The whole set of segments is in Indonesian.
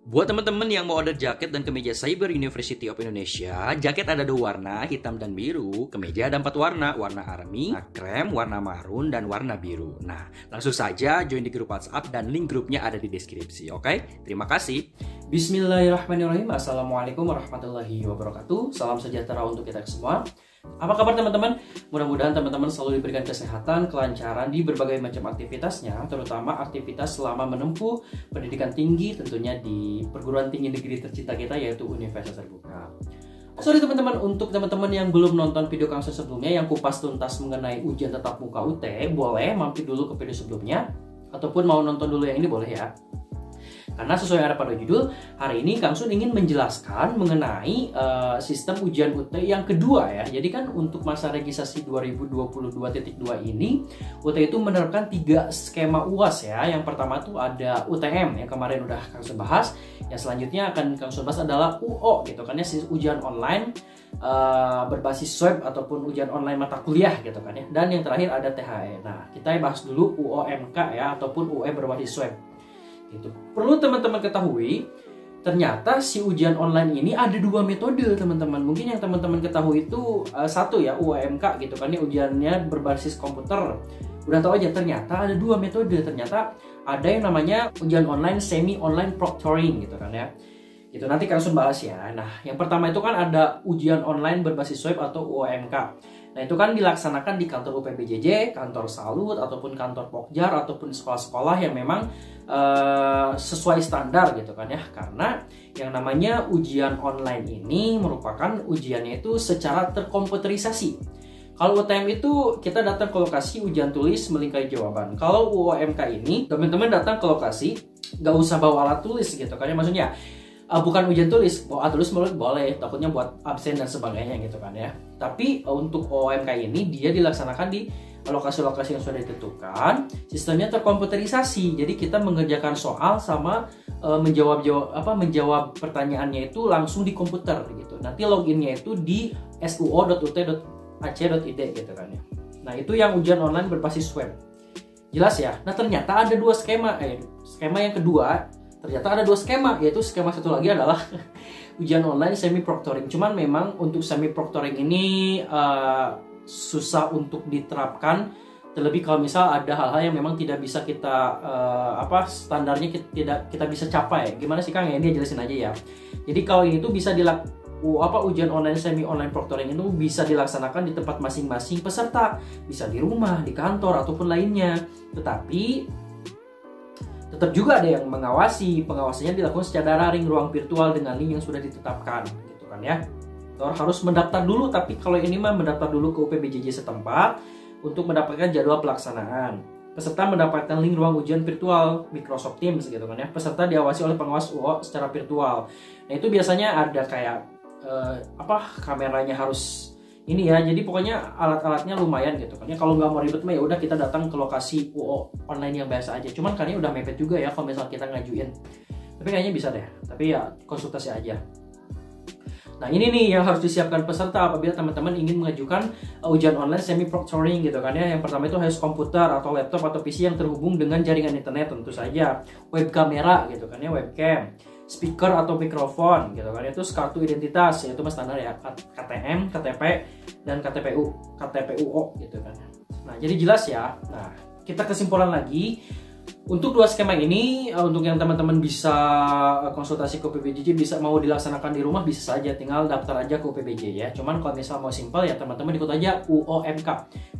Buat teman-teman yang mau order jaket dan kemeja Cyber University of Indonesia, jaket ada 2 warna, hitam dan biru. Kemeja ada 4 warna, warna army, warna krem, warna marun, dan warna biru. Nah, langsung saja join di grup WhatsApp dan link grupnya ada di deskripsi, oke? Terima kasih. Bismillahirrahmanirrahim. Assalamualaikum warahmatullahi wabarakatuh. Salam sejahtera untuk kita semua. Apa kabar teman-teman? Mudah-mudahan teman-teman selalu diberikan kesehatan, kelancaran di berbagai macam aktivitasnya, terutama aktivitas selama menempuh pendidikan tinggi tentunya di perguruan tinggi negeri tercinta kita yaitu Universitas Terbuka. Sorry teman-teman, untuk teman-teman yang belum nonton video Kangsun sebelumnya yang kupas tuntas mengenai ujian tatap muka UT, boleh mampir dulu ke video sebelumnya ataupun mau nonton dulu yang ini boleh ya. Karena sesuai yang ada pada judul, hari ini Kangsun ingin menjelaskan mengenai sistem ujian UT yang kedua ya. Jadi kan untuk masa registrasi 2022.2 ini, UT itu menerapkan 3 skema UAS ya. Yang pertama itu ada UTM yang kemarin udah Kangsun bahas. Yang selanjutnya akan Kangsun bahas adalah UO gitu kan ya, ujian online berbasis swab ataupun ujian online mata kuliah gitu kan ya. Dan yang terakhir ada THE. Nah, kita bahas dulu UOMK ya ataupun UE berbasis swab. Gitu. Perlu teman-teman ketahui, ternyata si ujian online ini ada 2 metode teman-teman. Mungkin yang teman-teman ketahui itu satu ya UAMK gitu kan ya, ujiannya berbasis komputer. Udah tahu aja, ternyata ada 2 metode. Ternyata ada yang namanya ujian online semi online proctoring gitu kan ya. Itu nanti Kangsun bahas ya. Nah, yang pertama itu kan ada ujian online berbasis web atau UAMK. Nah, itu kan dilaksanakan di kantor UPBJJ, kantor Salut, ataupun kantor Pokjar, ataupun sekolah-sekolah yang memang sesuai standar gitu kan ya. Karena yang namanya ujian online ini merupakan ujiannya itu secara terkomputerisasi. Kalau UTM itu kita datang ke lokasi ujian tulis melingkari jawaban. Kalau UOMK ini teman-teman datang ke lokasi nggak usah bawa alat tulis gitu kan ya. Maksudnya bukan ujian tulis, bawa alat tulis boleh, takutnya buat absen dan sebagainya gitu kan ya. Tapi untuk OMK ini dia dilaksanakan di lokasi-lokasi yang sudah ditentukan, sistemnya terkomputerisasi. Jadi kita mengerjakan soal sama menjawab pertanyaannya itu langsung di komputer gitu. Nanti loginnya itu di suo.ut.ac.id gitu kan ya. Nah, itu yang ujian online berbasis web. Jelas ya? Nah, ternyata ada 2 skema. Skema yang kedua, ternyata ada 2 skema, yaitu skema satu lagi adalah ujian online semi proctoring. Cuman memang untuk semi proctoring ini susah untuk diterapkan, terlebih kalau misal ada hal-hal yang memang tidak bisa kita standarnya tidak kita bisa capai. Gimana sih Kang ya? Dia jelasin aja ya. Jadi kalau ini tuh bisa ujian online semi online proctoring itu bisa dilaksanakan di tempat masing-masing peserta, bisa di rumah, di kantor ataupun lainnya. Tetapi tetap juga ada yang mengawasi. Pengawasannya dilakukan secara daring, ruang virtual dengan link yang sudah ditetapkan gitu kan ya. Harus mendaftar dulu, tapi kalau ini mah mendaftar dulu ke UPBJJ setempat untuk mendapatkan jadwal pelaksanaan. Peserta mendapatkan link ruang ujian virtual Microsoft Teams gitu kan ya. Peserta diawasi oleh pengawas UO secara virtual. Nah, itu biasanya ada kayak kameranya harus ini ya. Jadi pokoknya alat-alatnya lumayan gitu kan ya. Kalau nggak mau ribet mah ya udah kita datang ke lokasi UO online yang biasa aja. Cuman kayaknya udah mepet juga ya kalau misal kita ngajuin. Tapi kayaknya bisa deh. Tapi ya konsultasi aja. Nah, ini nih yang harus disiapkan peserta apabila teman-teman ingin mengajukan ujian online semi proctoring gitu kan ya. Yang pertama itu harus komputer atau laptop atau PC yang terhubung dengan jaringan internet tentu saja. Web kamera gitu kan ya, webcam, speaker atau mikrofon gitu kan. Itu kartu identitas, yaitu mas standar ya, KTM, KTP dan KTPUO gitu kan. Nah, jadi jelas ya. Nah, kita kesimpulan lagi. Untuk 2 skema ini, untuk yang teman-teman bisa konsultasi ke UPBJJ, bisa mau dilaksanakan di rumah bisa saja, tinggal daftar aja ke UPBJ ya. Cuman kalau misal mau simpel ya teman-teman ikut aja UOMK,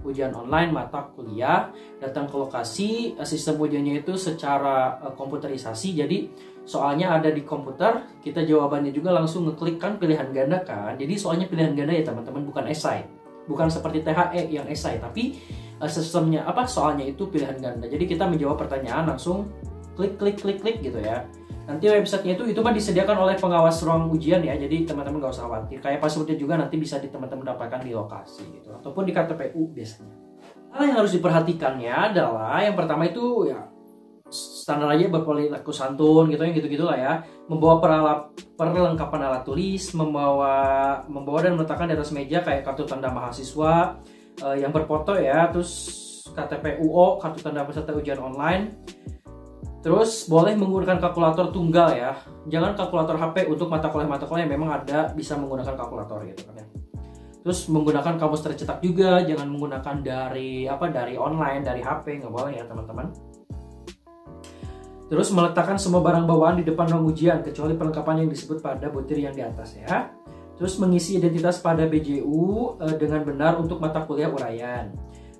ujian online mata kuliah, datang ke lokasi, sistem ujiannya itu secara komputerisasi. Jadi soalnya ada di komputer, kita jawabannya juga langsung ngeklik kan pilihan ganda kan. Jadi soalnya pilihan ganda ya teman-teman, bukan esai. Bukan seperti THE yang esai, tapi sistemnya soalnya itu pilihan ganda. Jadi kita menjawab pertanyaan langsung klik gitu ya. Nanti websitenya itu mah disediakan oleh pengawas ruang ujian ya. Jadi teman-teman nggak usah khawatir. Kayak passwordnya juga nanti bisa teman-teman dapatkan di lokasi gitu ataupun di KTPU biasanya. Hal yang harus diperhatikannya adalah yang pertama itu ya standar aja berperilaku santun gitu yang gitu-gitu lah ya. Membawa perlengkapan alat tulis, membawa dan meletakkan di atas meja kayak kartu tanda mahasiswa yang berfoto ya, terus KTPUO, kartu tanda peserta ujian online. Terus boleh menggunakan kalkulator tunggal ya. Jangan kalkulator HP untuk mata kuliah yang memang ada bisa menggunakan kalkulator gitu kan ya. Terus menggunakan kamus tercetak juga, jangan menggunakan dari online, dari HP, nggak boleh ya teman-teman. Terus meletakkan semua barang bawaan di depan ruang ujian kecuali perlengkapan yang disebut pada butir yang di atas ya. Terus mengisi identitas pada BJU dengan benar untuk mata kuliah uraian.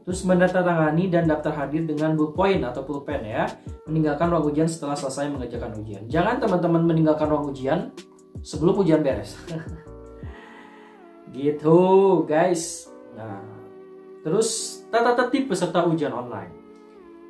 Terus menandatangani dan daftar hadir dengan ballpoint atau pulpen ya. Meninggalkan ruang ujian setelah selesai mengerjakan ujian. Jangan teman-teman meninggalkan ruang ujian sebelum ujian beres. Gitu guys. Nah, terus tata tertib peserta ujian online.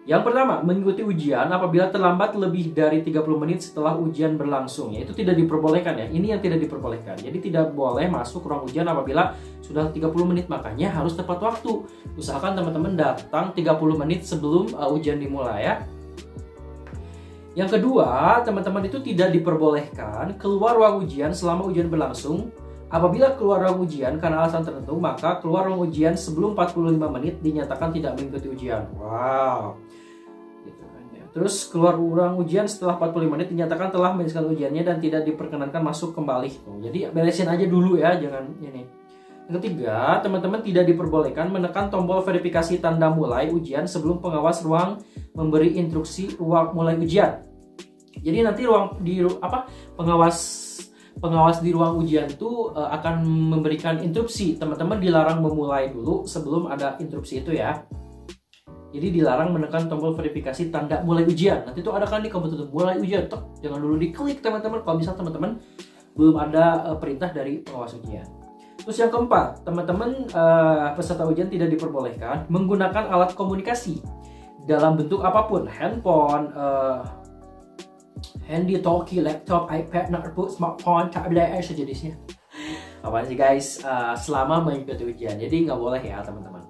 Yang pertama, mengikuti ujian apabila terlambat lebih dari 30 menit setelah ujian berlangsung. Ya, itu tidak diperbolehkan ya. Ini yang tidak diperbolehkan. Jadi tidak boleh masuk ruang ujian apabila sudah 30 menit. Makanya harus tepat waktu. Usahakan teman-teman datang 30 menit sebelum ujian dimulai ya. Yang kedua, teman-teman itu tidak diperbolehkan keluar ruang ujian selama ujian berlangsung. Apabila keluar ruang ujian karena alasan tertentu, maka keluar ruang ujian sebelum 45 menit dinyatakan tidak mengikuti ujian. Wow. Gitu kan ya. Terus keluar ruang ujian setelah 45 menit dinyatakan telah menyelesaikan ujiannya dan tidak diperkenankan masuk kembali. Jadi beresin aja dulu ya, jangan ini. Yang ketiga, teman-teman tidak diperbolehkan menekan tombol verifikasi tanda mulai ujian sebelum pengawas ruang memberi instruksi ruang mulai ujian. Jadi nanti pengawas di ruang ujian itu akan memberikan instruksi. Teman-teman dilarang memulai dulu sebelum ada instruksi itu ya. Jadi dilarang menekan tombol verifikasi tanda mulai ujian. Nanti itu ada kan di komputer mulai ujian. Jangan dulu diklik teman-teman kalau misal teman-teman belum ada perintah dari pengawas ujian. Terus yang keempat, teman-teman peserta ujian tidak diperbolehkan menggunakan alat komunikasi dalam bentuk apapun, handphone, handy talkie, laptop, iPad, notebook, smartphone, tablet, sejenisnya. Apaan sih guys, selama mengikuti ujian. Jadi nggak boleh ya teman-teman.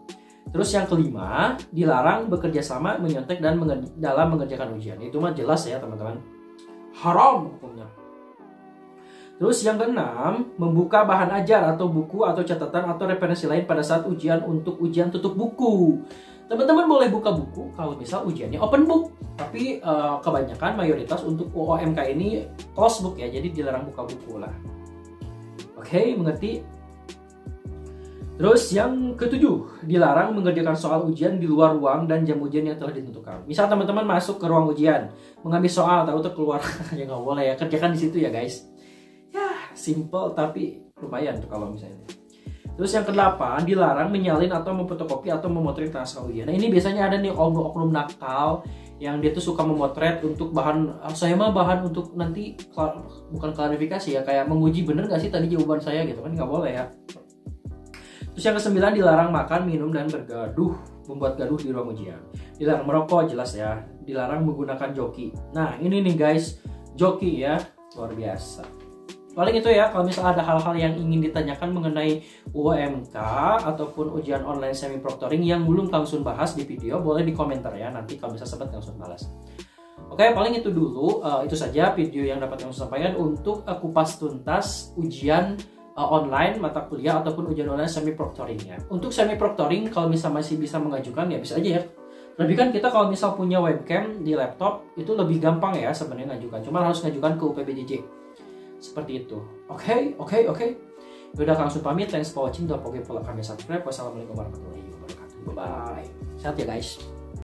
Terus yang kelima, dilarang bekerja sama, menyontek dan dalam mengerjakan ujian. Itu mah jelas ya teman-teman. Haram hukumnya. Terus yang keenam, membuka bahan ajar atau buku atau catatan atau referensi lain pada saat ujian untuk ujian tutup buku. Teman-teman boleh buka buku kalau misal ujiannya open book, tapi kebanyakan mayoritas untuk UOMK ini close book ya, jadi dilarang buka buku lah. Oke, mengerti? Terus yang ketujuh, dilarang mengerjakan soal ujian di luar ruang dan jam ujian yang telah ditentukan. Misal teman-teman masuk ke ruang ujian, mengambil soal, tahu keluar, ya nggak boleh ya, kerjakan di situ ya guys. Ya, simple tapi lumayan tuh kalau misalnya. Terus yang ke-8, dilarang menyalin atau memfotokopi atau memotret naskah ujian. Nah ini biasanya ada nih oknum-oknum nakal yang dia tuh suka memotret untuk bahan, saya mah bahan untuk nanti bukan klarifikasi ya, kayak menguji bener nggak sih tadi jawaban saya gitu kan, nggak boleh ya. Terus yang ke-9, dilarang makan, minum, dan membuat gaduh di ruang ujian. Dilarang merokok, jelas ya. Dilarang menggunakan joki. Nah ini nih guys, joki ya, luar biasa. Paling itu ya, kalau misalnya ada hal-hal yang ingin ditanyakan mengenai UOMK ataupun ujian online semi proctoring yang belum Kang Sun bahas di video, boleh di komentar ya, nanti kalau bisa sempat Kang Sun balas. Oke, paling itu dulu, itu saja video yang dapat Kang Sun sampaikan untuk kupas tuntas ujian online mata kuliah ataupun ujian online semi proctoring ya. Untuk semi proctoring kalau misal masih bisa mengajukan ya bisa aja ya. Lebih kan kita kalau misal punya webcam di laptop itu lebih gampang ya sebenarnya ngajukan. Cuma harus ngajukan ke UPBJJ. Seperti itu. Oke. Udah langsung pamit. Thanks for watching. Don't forget follow kami, subscribe. Wassalamualaikum warahmatullahi wabarakatuh. Bye bye. Sehat ya guys.